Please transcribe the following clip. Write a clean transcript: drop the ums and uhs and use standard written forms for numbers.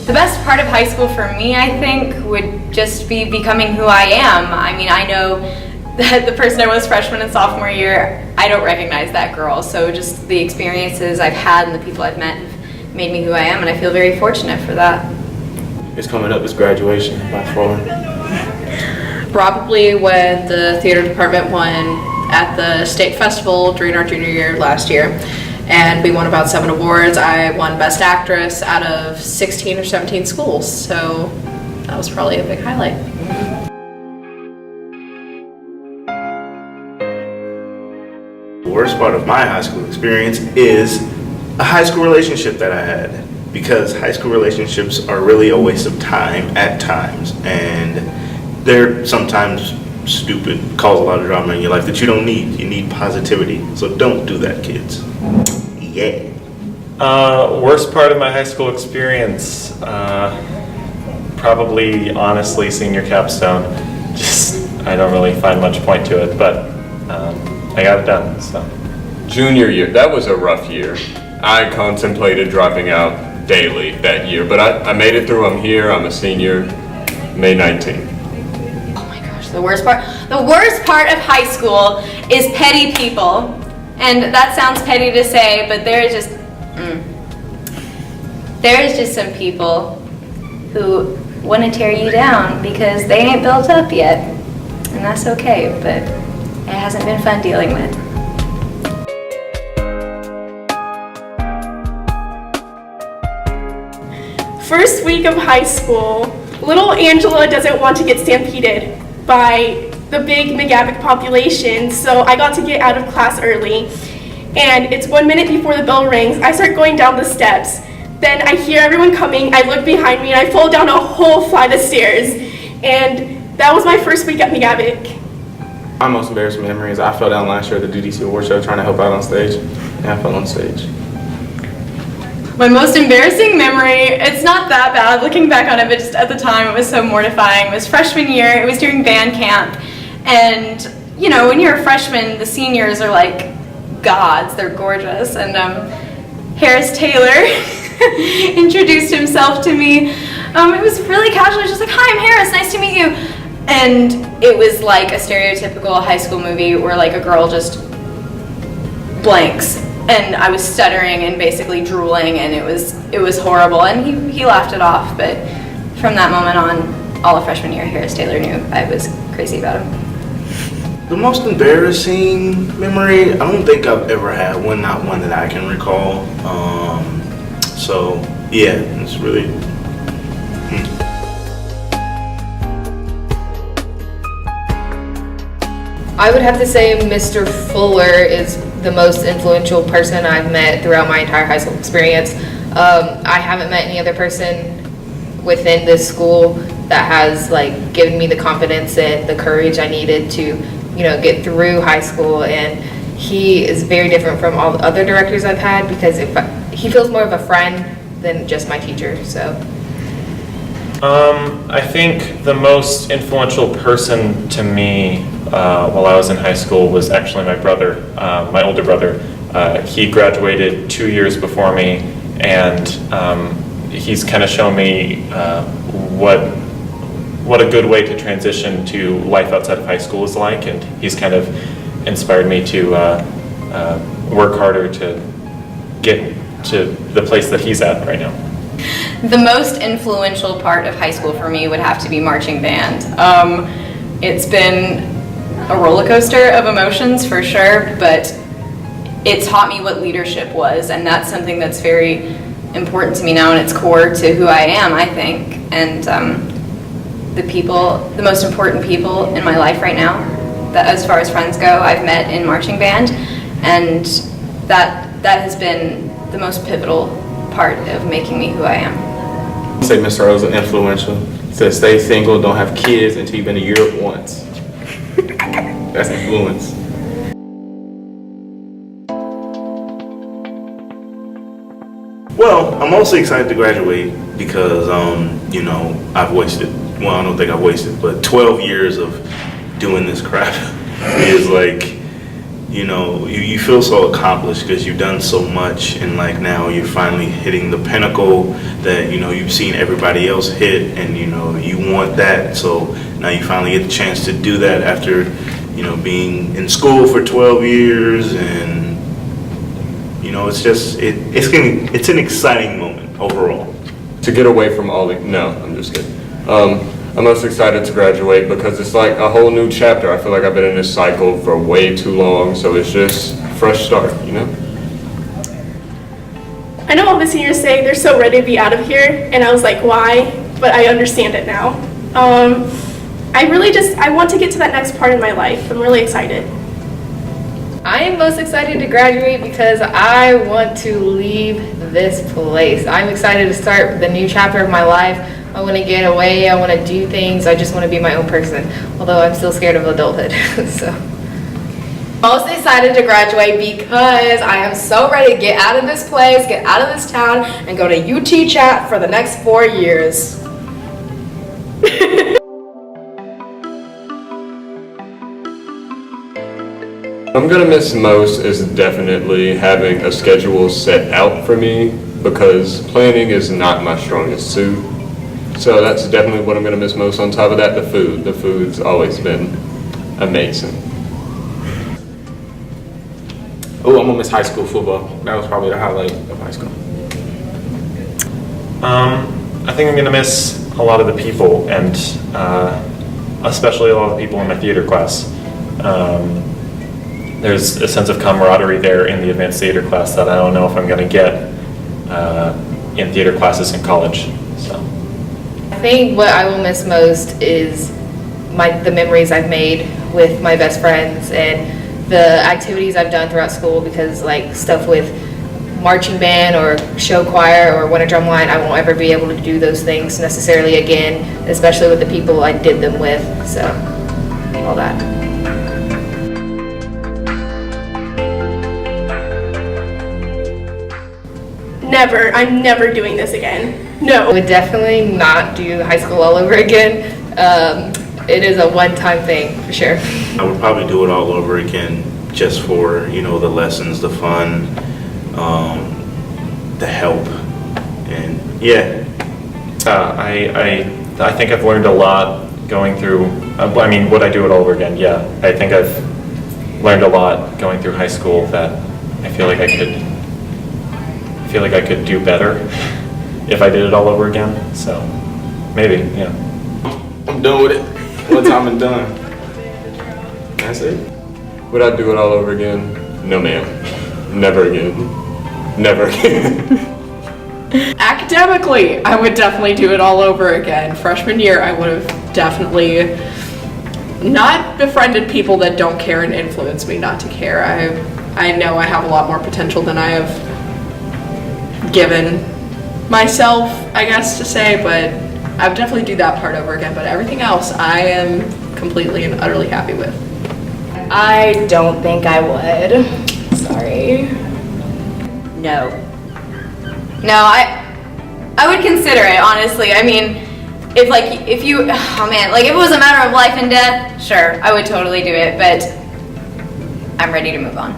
The best part of high school for me, I think, would just be becoming who I am. I mean, I know that the person I was freshman and sophomore year, I don't recognize that girl. So just the experiences I've had and the people I've met have made me who I am, and I feel very fortunate for that. It's coming up, it's graduation by far. Probably when the theater department won at the state festival during our junior year last year. And we won about 7 awards. I won Best Actress out of 16 or 17 schools, so that was probably a big highlight. The worst part of my high school experience is a high school relationship that I had, because high school relationships are really a waste of time at times, and they're sometimes stupid, cause a lot of drama in your life that you don't need. You need positivity, so don't do that, kids. Yeah. Worst part of my high school experience, probably honestly senior capstone. Just, I don't really find much point to it, but I got it done, so. Junior year, that was a rough year. I contemplated dropping out daily that year, but I made it through. I'm here, I'm a senior, May 19th. Oh my gosh, the worst part of high school is petty people. And that sounds petty to say, but there is just some people who want to tear you down because they ain't built up yet. And that's okay, but it hasn't been fun dealing with. First week of high school, little Angela doesn't want to get stampeded by the big McGavick population, so I got to get out of class early. And it's 1 minute before the bell rings. I start going down the steps. Then I hear everyone coming. I look behind me and I fall down a whole flight of stairs. And that was my first week at McGavick. My most embarrassing memory is I fell down last year at the DDC award show trying to help out on stage, and I fell on stage. My most embarrassing memory, it's not that bad looking back on it, but just at the time it was so mortifying. It was freshman year, it was during band camp, and you know, when you're a freshman, the seniors are like gods, they're gorgeous, and Harris Taylor introduced himself to me. It was really casual, he was just like, "Hi, I'm Harris, nice to meet you." And it was like a stereotypical high school movie where like a girl just blanks. And I was stuttering and basically drooling, and it was horrible, and he laughed it off, but from that moment on, all of freshman year, Harris Taylor knew I was crazy about him. The most embarrassing memory, I don't think I've ever had one, not one that I can recall. So yeah, it's really, I would have to say Mr. Fuller is the most influential person I've met throughout my entire high school experience. I haven't met any other person within this school that has like given me the confidence and the courage I needed to, you know, get through high school. And he is very different from all the other directors I've had because he feels more of a friend than just my teacher. So. I think the most influential person to me while I was in high school was actually my brother, my older brother. He graduated 2 years before me, and he's kind of shown me what a good way to transition to life outside of high school is like, and he's kind of inspired me to work harder to get to the place that he's at right now. The most influential part of high school for me would have to be marching band. It's been a roller coaster of emotions for sure, but it taught me what leadership was, and that's something that's very important to me now, and it's core to who I am, I think. And the most important people in my life right now, that as far as friends go, I've met in marching band, and that has been the most pivotal part of making me who I am. I say Mr. Rose is influential. He says stay single, don't have kids until you've been to Europe once. That's influence. Well, I'm mostly excited to graduate because, you know, I've wasted, well, I don't think I've wasted, but 12 years of doing this crap is like, you know, you feel so accomplished because you've done so much, and like now you're finally hitting the pinnacle that, you know, you've seen everybody else hit, and you know, you want that. So now you finally get the chance to do that after, you know, being in school for 12 years, and you know, it's just, it's an exciting moment overall. To get away from all the, no, I'm just kidding. I'm most excited to graduate because it's like a whole new chapter. I feel like I've been in this cycle for way too long, so it's just a fresh start, you know? I know all the seniors say they're so ready to be out of here, and I was like, why? But I understand it now. I want to get to that next part in my life. I'm really excited. I am most excited to graduate because I want to leave this place. I'm excited to start the new chapter of my life. I want to get away, I want to do things, I just want to be my own person, although I'm still scared of adulthood, so. Most excited to graduate because I am so ready to get out of this place, get out of this town, and go to UT Chat for the next 4 years. I'm gonna miss most is definitely having a schedule set out for me because planning is not my strongest suit. So that's definitely what I'm gonna miss most. On top of that, the food. The food's always been amazing. Oh, I'm gonna miss high school football. That was probably the highlight of high school. I think I'm gonna miss a lot of the people, and especially a lot of the people in my theater class. There's a sense of camaraderie there in the advanced theater class that I don't know if I'm gonna get in theater classes in college. So. I think what I will miss most is the memories I've made with my best friends and the activities I've done throughout school, because like stuff with marching band or show choir or winter drumline, I won't ever be able to do those things necessarily again, especially with the people I did them with, so all that. Never. I'm never doing this again. I No. would definitely not do high school all over again. It is a one-time thing, for sure. I would probably do it all over again just for, you know, the lessons, the fun, the help, and yeah. I think I've learned a lot going through, I mean, would I do it all over again? Yeah. I think I've learned a lot going through high school that I feel like I could do better if I did it all over again. So maybe, yeah. I'm done with it. One time and done. That's it. Would I do it all over again? No, ma'am. Never again. Never again. Academically, I would definitely do it all over again. Freshman year, I would have definitely not befriended people that don't care and influence me not to care. I know I have a lot more potential than I have given myself, I guess, to say, but I would definitely do that part over again. But everything else, I am completely and utterly happy with. I don't think I would. Sorry. No. No, I would consider it, honestly. I mean, if it was a matter of life and death, sure, I would totally do it, but I'm ready to move on.